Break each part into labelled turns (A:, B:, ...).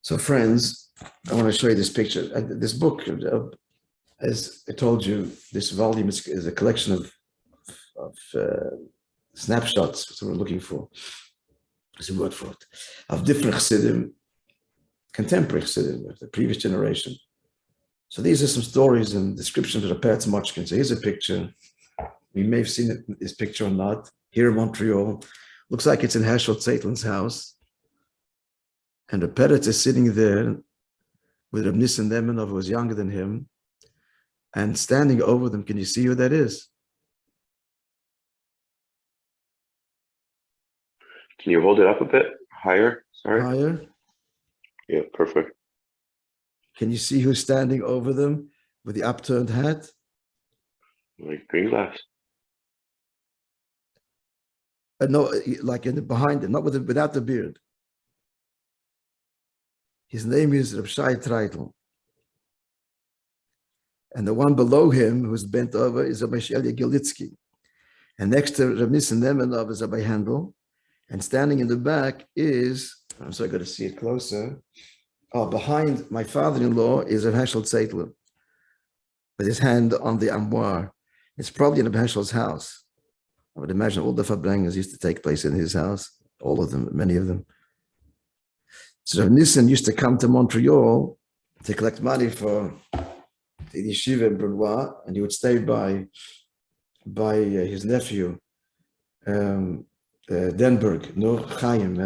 A: So, friends, I want to show you this picture. This book, as I told you, this volume is a collection of snapshots. That's what we're looking for. There's a word for it. Of different Chassidim, contemporary Chassidim, of the previous generation. So these are some stories and descriptions of the Peretz Mochkin. So here's a picture. We may have seen this picture or not. Here in Montreal. Looks like it's in Herschel Zeitlin's house. And the Peretz is sitting there with Reb Nissen Nemenov, who was younger than him, and standing over them. Can you see who that is?
B: Can you hold it up a bit higher? Sorry.
A: Higher.
B: Yeah, perfect.
A: Can you see who's standing over them with the upturned hat?
B: Like green glass.
A: No, like in the behind him, not without the beard. His name is Reb Shai Treitel. And the one below him, who's bent over, is Rabbi Shelia Gilitsky. And next to Reb Nissen Nemenov is Rabbi Handel. And standing in the back is, I'm sorry, I got to see it closer. Oh, behind my father-in-law is Reb Herschel Zeitlin, with his hand on the armoire. It's probably in Reb Herschel's house. I would imagine all the Verbrengers used to take place in his house, all of them, many of them. So Reb Nissen used to come to Montreal to collect money for the yeshiva in Brunois, and he would stay by his nephew, Denberg, Nur Chaim.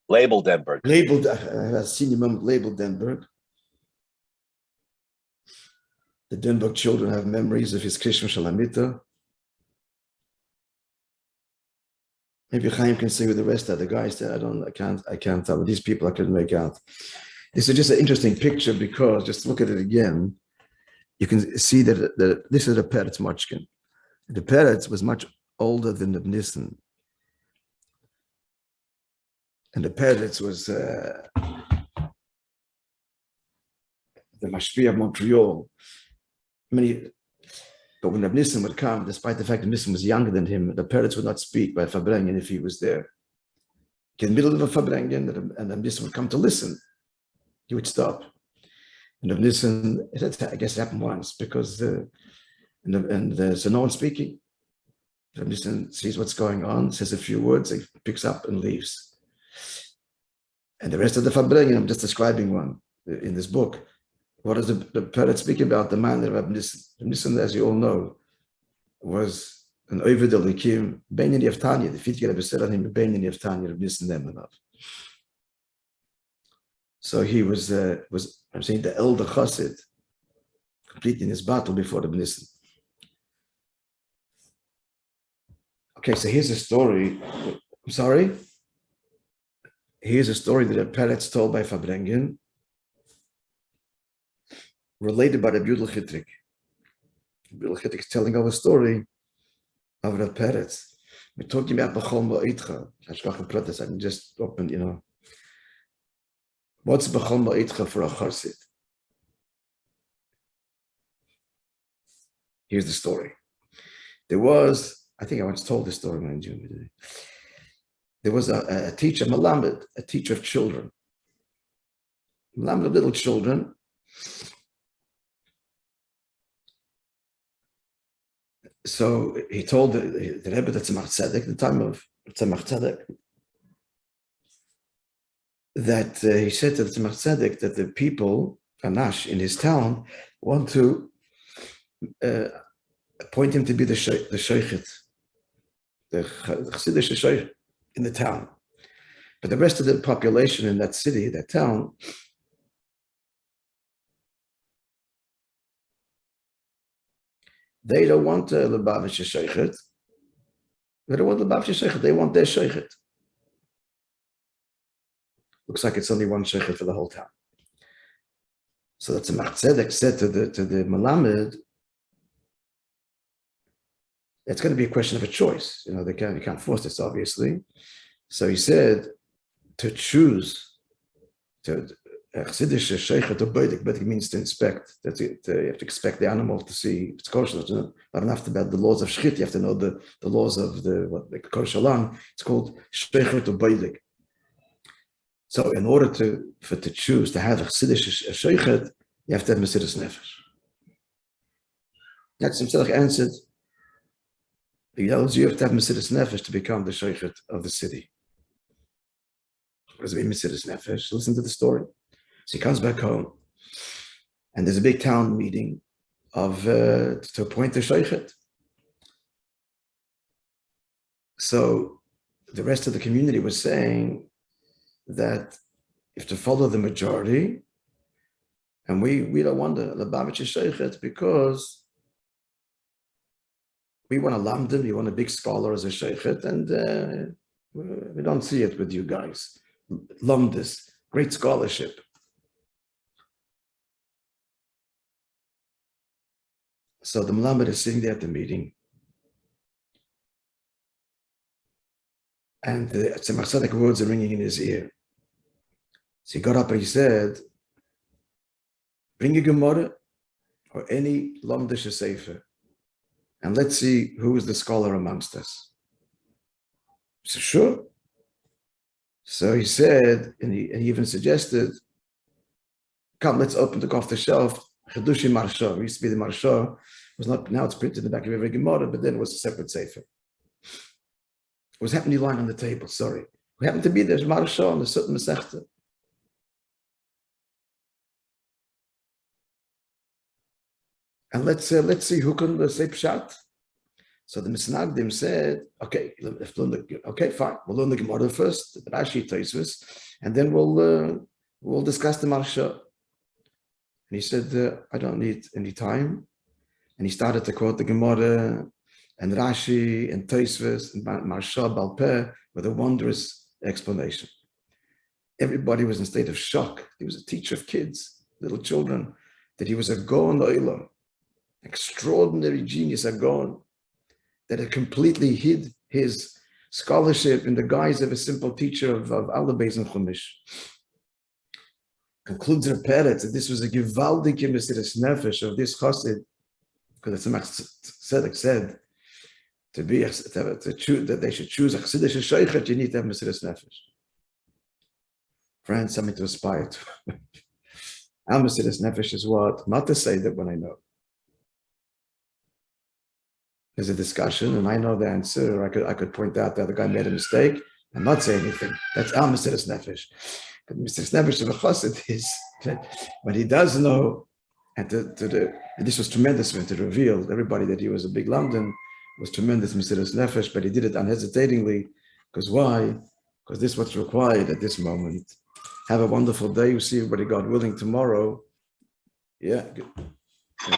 C: Label Denberg.
A: Labeled, a senior member labeled Denberg. The Denberg children have memories of his Krishma Shalamita. Maybe Chaim can say with the rest of the guys that I can't tell. But these people I couldn't make out. This is just an interesting picture because just look at it again. You can see that this is a Peretz Mochkin. The Peretz was much older than the Nissen. And the Peretz was the Mashpia of Montreal. But when Reb Nissen would come, despite the fact that Nissen was younger than him, the Peretz would not speak by Fabrengen if he was there. In the middle of a Fabrengen, and Reb Nissen would come to listen. He would stop. And Reb Nissen, I guess it happened once, because so no one's speaking. Reb Nissen sees what's going on, says a few words, he picks up and leaves. And the rest of the Fabrengen, I'm just describing one in this book. What does the Peretz speak about? The man that Reb Nissen, as you all know, was an Oved Elikim, Beinin Yeftanya. The Fitge Rebbe said on him, Beinin Yeftanya, Reb Nissen Nemenov. So he was I'm saying, the elder Chassid, completing his battle before Reb Nissen. Okay, so here's a story. I'm sorry. Here's a story that a Peretz told by Fabrengen, related by the Yudel Chitrik. Yudel Chitrik is telling our story of the Peretz. We're talking about B'chol Ma'itcha. I can just open, What's B'chol Ma'itcha for a Chassid? Here's the story. There was, I think I once told this story, mind you. There was a teacher, Malamed, a teacher of children. Malamed of little children. So he told the Rebbe, the Tzemach Tzedek, the time of Tzemach Tzedek, that he said to the Tzemach Tzedek that the people, Anash, in his town, want to appoint him to be the Sheikhet, the Chassidic Sheikh in the town. But the rest of the population in that city, that town, they don't want Lubavitcher Sheikhet. They don't want Lubavitcher Sheikhet. They want their Sheikhet. Looks like it's only one Sheikhet for the whole town. So that's a Tzemach Tzedek said to the Malamed, it's going to be a question of a choice. You can't force this, obviously. So he said to choose, to Chassidic sheichet obedik, but it means to inspect. That's it. You have to expect the animal to see if it's kosher. Not enough about the laws of shchit. You have to know the laws of the kosher lang. It's called sheichet obedik. So, in order to choose to have a Chassidic sheichet, you have to have Mesiras Nefesh. That's himself answered. He tells you have to have Mesiras Nefesh to become the sheichet of the city. What does it mean, Mesiras Nefesh? Listen to the story. So he comes back home, and there's a big town meeting to appoint a sheichet. So the rest of the community was saying that if to follow the majority, and we don't want the Lubavitcher sheichet because we want a lamdim, we want a big scholar as a sheichet, and we don't see it with you guys. Lamdis, great scholarship. So the Melamed is sitting there at the meeting, and the Chassidic words are ringing in his ear. So he got up and he said, bring a Gemara or any Lamdish Sefer, and let's see who is the scholar amongst us. He said, sure. So he said, and he even suggested, come, let's open the off the shelf. Chedushi Marsha, it used to be the Marsha, was not, now it's printed in the back of every Gemara, but then it was a separate Sefer. It was happening lying on the table, sorry. We happened to be there, Marsha on the certain Masechta. And let's see who can say Pshat. So the Misnagdim said, okay, fine, we'll learn the Gemara first, the Rashi Tosfos, and then we'll discuss the Marsha. And he said, I don't need any time. And he started to quote the Gemara and Rashi and Tosfos and Marsha Baal Peh with a wondrous explanation. Everybody was in a state of shock. He was a teacher of kids, little children, that he was a Gaon Olam, extraordinary genius, a Gaon, that had completely hid his scholarship in the guise of a simple teacher of Alabez and Chumash. Concludes the Peretz that this was a Givaldik Mesiras Nefesh of this Chassid, because the Chassidic said to choose that they should choose a Chassidic sheichet, you need to have Mesiras Nefesh. Friends, something to aspire to. Our Mesiras Nefesh is what? Not to say that when I know. There's a discussion, and I know the answer, or I could point out that the guy made a mistake and not say anything. That's our Mesiras Nefesh. But Mesiras Nefesh of a Chassid is that when he does know, and this was tremendous when to reveal everybody that he was a big Lamdan, was tremendous Mesiras Nefesh, but he did it unhesitatingly. Because why? Because this is what's required at this moment. Have a wonderful day. We'll see everybody, God willing, tomorrow. Yeah, good.